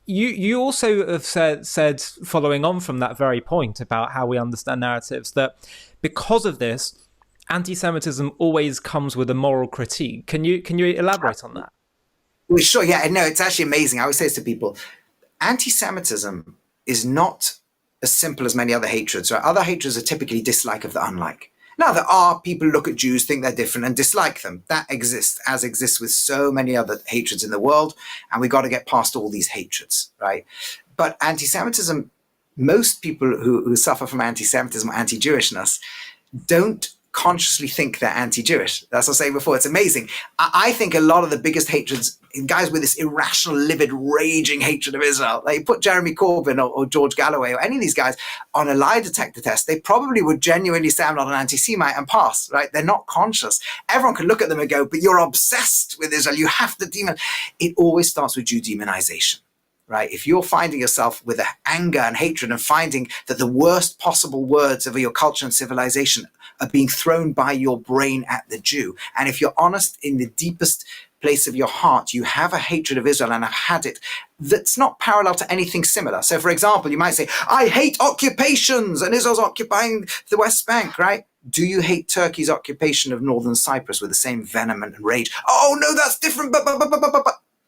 you also have said, following on from that very point about how we understand narratives, that because of this, anti-Semitism always comes with a moral critique. Can you elaborate on that? Well, sure. Yeah, no, it's actually amazing. I always say this to people: anti-Semitism is not as simple as many other hatreds. Right? Other hatreds are typically dislike of the unlike. Now, there are people who look at Jews, think they're different, and dislike them. That exists, as exists with so many other hatreds in the world, and we've got to get past all these hatreds, right? But anti-Semitism, most people who suffer from anti-Semitism or anti-Jewishness don't consciously think they're anti-Jewish. That's what I was saying before. It's amazing. I think a lot of the biggest hatreds, guys with this irrational, livid, raging hatred of Israel, like put Jeremy Corbyn or George Galloway or any of these guys on a lie detector test, they probably would genuinely say, I'm not an anti-Semite, and pass, right? They're not conscious. Everyone can look at them and go, but you're obsessed with Israel. You have to demon. It always starts with Jew demonization. Right? If you're finding yourself with anger and hatred and finding that the worst possible words of your culture and civilization are being thrown by your brain at the Jew, and if you're honest in the deepest place of your heart, you have a hatred of Israel and have had it that's not parallel to anything similar. So, for example, you might say, I hate occupations and Israel's occupying the West Bank, right? Do you hate Turkey's occupation of northern Cyprus with the same venom and rage? Oh, no, that's different, but.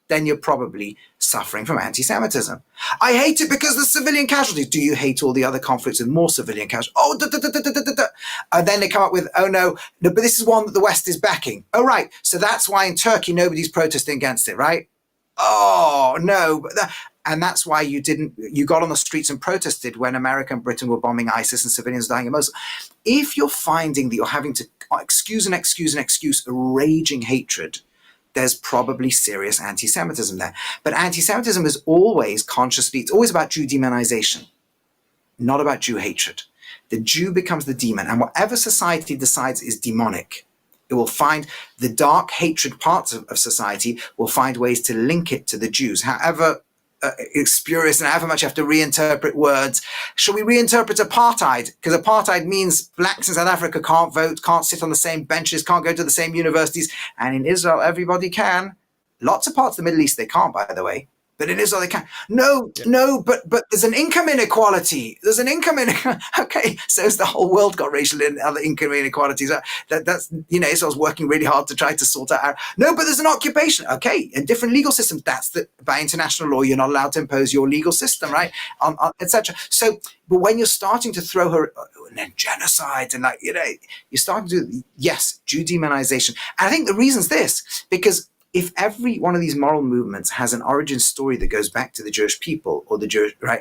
Then you're probably suffering from anti-Semitism. I hate it because there's civilian casualties. Do you hate all the other conflicts with more civilian casualties? Oh, And then they come up with, oh no, but this is one that the West is backing. Oh, right. So that's why in Turkey, nobody's protesting against it, right? Oh, no. And that's why you got on the streets and protested when America and Britain were bombing ISIS and civilians dying in Mosul. If you're finding that you're having to excuse a raging hatred, there's probably serious anti-Semitism there. But anti-Semitism is always it's always about Jew demonization, not about Jew hatred. The Jew becomes the demon, and whatever society decides is demonic, it will find the dark hatred parts of society will find ways to link it to the Jews, however spurious and however much you have to reinterpret words. Shall we reinterpret apartheid? Because apartheid means blacks in South Africa can't vote, can't sit on the same benches, can't go to the same universities. And in Israel, everybody can. Lots of parts of the Middle East, they can't, by the way. But in Israel, they can. No, but there's an income inequality. Okay, so has the whole world got racial and other income inequalities. That's Israel's working really hard to try to sort out. No, but there's an occupation. Okay, a different legal system. By international law, you're not allowed to impose your legal system, right? Etc. So, but when you're starting to throw her and then genocide and you're starting to do, yes, Jew demonization. And I think the reason's this, because if every one of these moral movements has an origin story that goes back to the Jewish people, or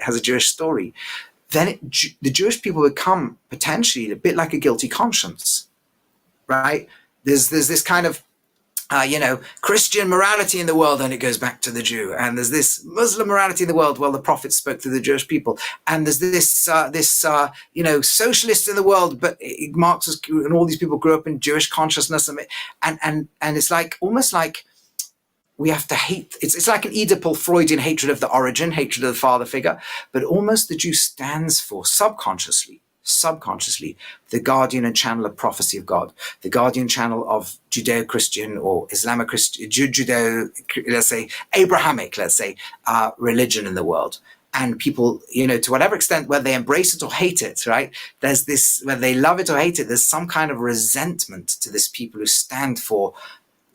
has a Jewish story, then the Jewish people become potentially a bit like a guilty conscience, right? There's this kind of Christian morality in the world, and it goes back to the Jew. And there's this Muslim morality in the world. Well, the prophets spoke to the Jewish people. And there's this socialists in the world, but Marxists and all these people grew up in Jewish consciousness. And it's almost like we have to hate. It's like an Oedipal Freudian hatred of the origin, hatred of the father figure, but almost the Jew stands for subconsciously, the guardian and channel of prophecy of God, the guardian channel of Judeo-Christian or Islamo-Christian, let's say Abrahamic, religion in the world. And people, to whatever extent, whether they embrace it or hate it, right? There's this, whether they love it or hate it, there's some kind of resentment to this people who stand for,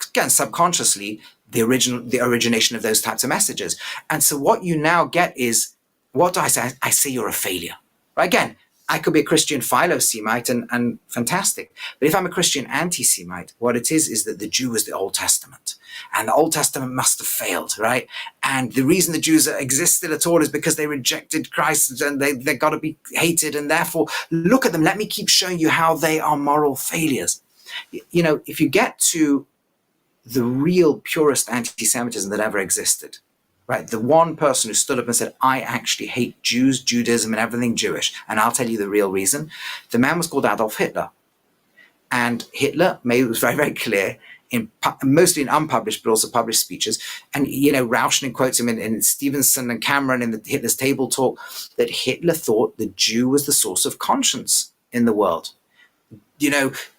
again, subconsciously, the origination of those types of messages. And so what you now get is, what do I say? I say you're a failure. Right? Again, I could be a Christian philo-Semite and fantastic. But if I'm a Christian anti-Semite, what it is that the Jew is the Old Testament. And the Old Testament must have failed, right? And the reason the Jews existed at all is because they rejected Christ and they got to be hated. And therefore, look at them. Let me keep showing you how they are moral failures. If you get to the real purest anti-Semitism that ever existed, right? The one person who stood up and said, I actually hate Jews, Judaism, and everything Jewish. And I'll tell you the real reason. The man was called Adolf Hitler. And Hitler it was very, very clear, mostly in unpublished, but also published speeches. And, Rauschning quotes him in Stevenson and Cameron in Hitler's Table Talk, that Hitler thought the Jew was the source of conscience in the world.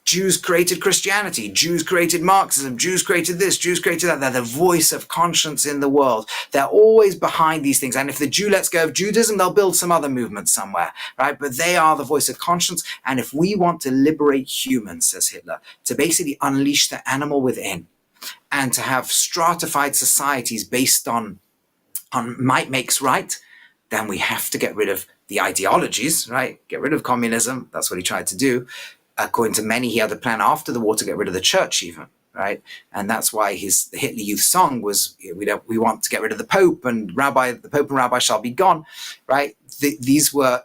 Jews created Christianity, Jews created Marxism, Jews created this, Jews created that. They're the voice of conscience in the world. They're always behind these things. And if the Jew lets go of Judaism, they'll build some other movement somewhere, right? But they are the voice of conscience. And if we want to liberate humans, says Hitler, to basically unleash the animal within and to have stratified societies based on might makes right, then we have to get rid of the ideologies, right? Get rid of communism. That's what he tried to do. According to many, he had a plan after the war to get rid of the church even, right? And that's why the Hitler Youth song was, we want to get rid of the Pope and the Pope and Rabbi shall be gone, right? These were,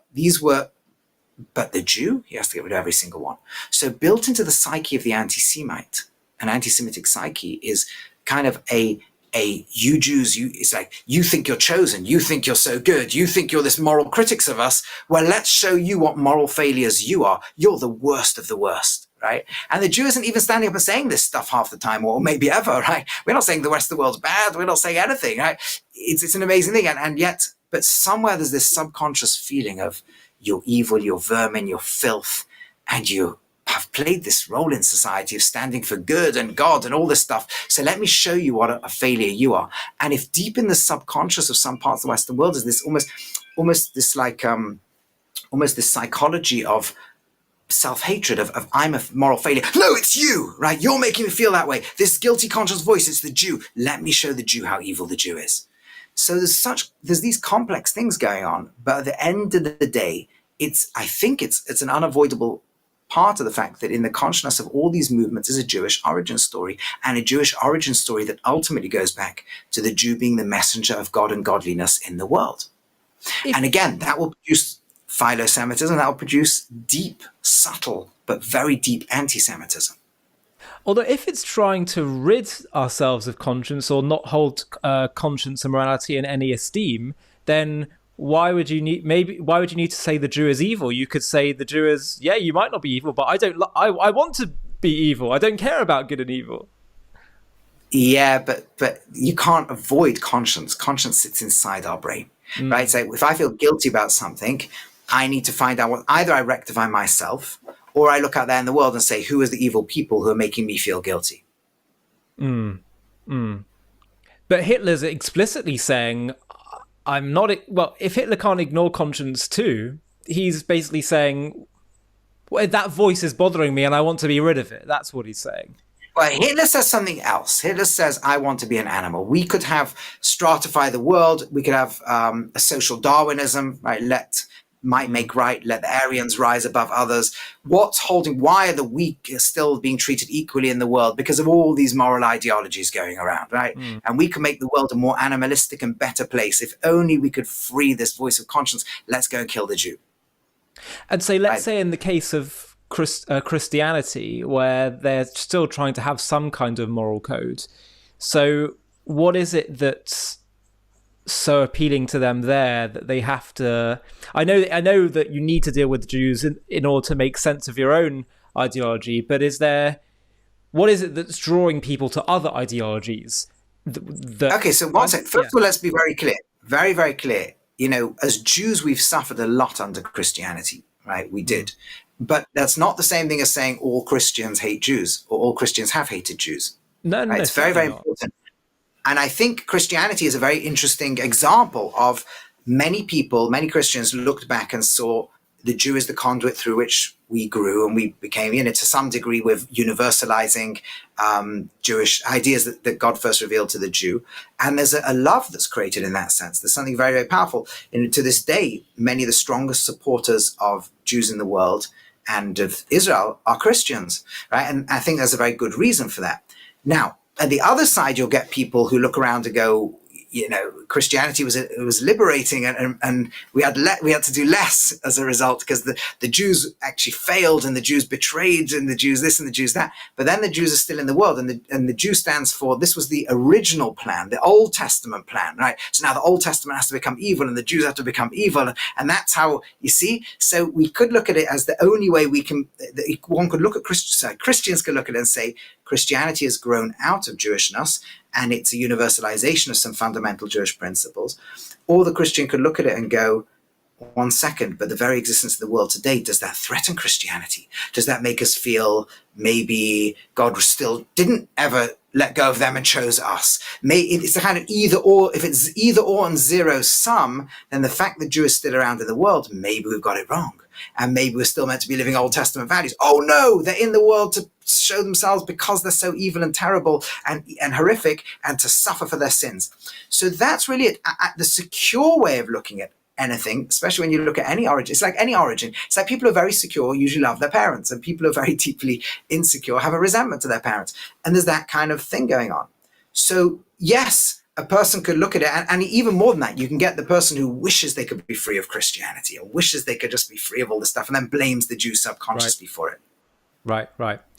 but the Jew, he has to get rid of every single one. So built into the psyche of the anti-Semite, an anti-Semitic psyche is kind of you Jews, it's like, you think you're chosen, you think you're so good, you think you're this moral critics of us. Well, let's show you what moral failures you are. You're the worst of the worst, right? And the Jew isn't even standing up and saying this stuff half the time, or maybe ever, right? We're not saying the rest of the world's bad. We're not saying anything, right? It's an amazing thing. And yet, but somewhere there's this subconscious feeling of you're evil, you're vermin, you're filth, and you have played this role in society of standing for good and God and all this stuff. So let me show you what a failure you are. And if deep in the subconscious of some parts of the Western world is this almost this like almost this psychology of self-hatred of I'm a moral failure. No, it's you, right? You're making me feel that way. This guilty conscious voice, it's the Jew. Let me show the Jew how evil the Jew is. So there's these complex things going on, but at the end of the day, I think it's an unavoidable part of the fact that in the consciousness of all these movements is a Jewish origin story, and a Jewish origin story that ultimately goes back to the Jew being the messenger of God and godliness in the world. And again, that will produce philo-Semitism, that will produce deep, subtle, but very deep anti-Semitism. Although if it's trying to rid ourselves of conscience or not hold conscience and morality in any esteem, then why would you need to say the Jew is evil? You could say the Jew is, yeah, you might not be evil, but I want to be evil. I don't care about good and evil. Yeah, but you can't avoid conscience. Conscience sits inside our brain, right? So if I feel guilty about something, I need to find out either I rectify myself or I look out there in the world and say, who are the evil people who are making me feel guilty? But Hitler's explicitly saying, I'm not, well, if Hitler can't ignore conscience too, he's basically saying, well, that voice is bothering me and I want to be rid of it. That's what he's saying. Well, Hitler says something else. Hitler says, I want to be an animal. We could have stratify the world. We could have a social Darwinism, right? Might make right, let the Aryans rise above others. Why are the weak still being treated equally in the world? Because of all these moral ideologies going around, right? And we can make the world a more animalistic and better place. If only we could free this voice of conscience, let's go and kill the Jew. And so let's say in the case of Christianity, where they're still trying to have some kind of moral code. So what is it that's so appealing to them there that they have to? I know that you need to deal with Jews in order to make sense of your own ideology, but what is it that's drawing people to other ideologies? Okay, so one second. First of all, let's be very clear, very, very clear. As Jews, we've suffered a lot under Christianity, right? We did. But that's not the same thing as saying all Christians hate Jews or all Christians have hated Jews. No, right? It's very, very important. And I think Christianity is a very interesting example of many Christians looked back and saw the Jew as the conduit through which we grew and we became, to some degree, with universalizing Jewish ideas that God first revealed to the Jew. And there's a love that's created in that sense. There's something very, very powerful. And to this day, many of the strongest supporters of Jews in the world and of Israel are Christians, right? And I think there's a very good reason for that. Now, at the other side, you'll get people who look around and go, Christianity was liberating, and we had to do less as a result because the Jews actually failed and the Jews betrayed and the Jews this and the Jews that. But then the Jews are still in the world, and the Jew stands for, this was the original plan, the Old Testament plan, right? So now the Old Testament has to become evil and the Jews have to become evil, and that's how you see. So we could look at it as the only way one could look at Christians could look at it and say Christianity has grown out of Jewishness, and it's a universalization of some fundamental Jewish principles. Or the Christian could look at it and go, 1 second, but the very existence of the world today, does that threaten Christianity? Does that make us feel maybe God still didn't ever let go of them and chose us? It's a kind of either or. If it's either or and zero sum, then the fact that Jew is still around in the world, maybe we've got it wrong. And maybe we're still meant to be living Old Testament values. Oh no, they're in the world to show themselves because they're so evil and terrible and horrific, and to suffer for their sins. So that's really it. The secure way of looking at anything, especially when you look at any origin. It's like any origin. It's like people who are very secure usually love their parents, and people who are very deeply insecure have a resentment to their parents. And there's that kind of thing going on. So yes, a person could look at it, and even more than that, you can get the person who wishes they could be free of Christianity, or wishes they could just be free of all this stuff, and then blames the Jew subconsciously for it. Right.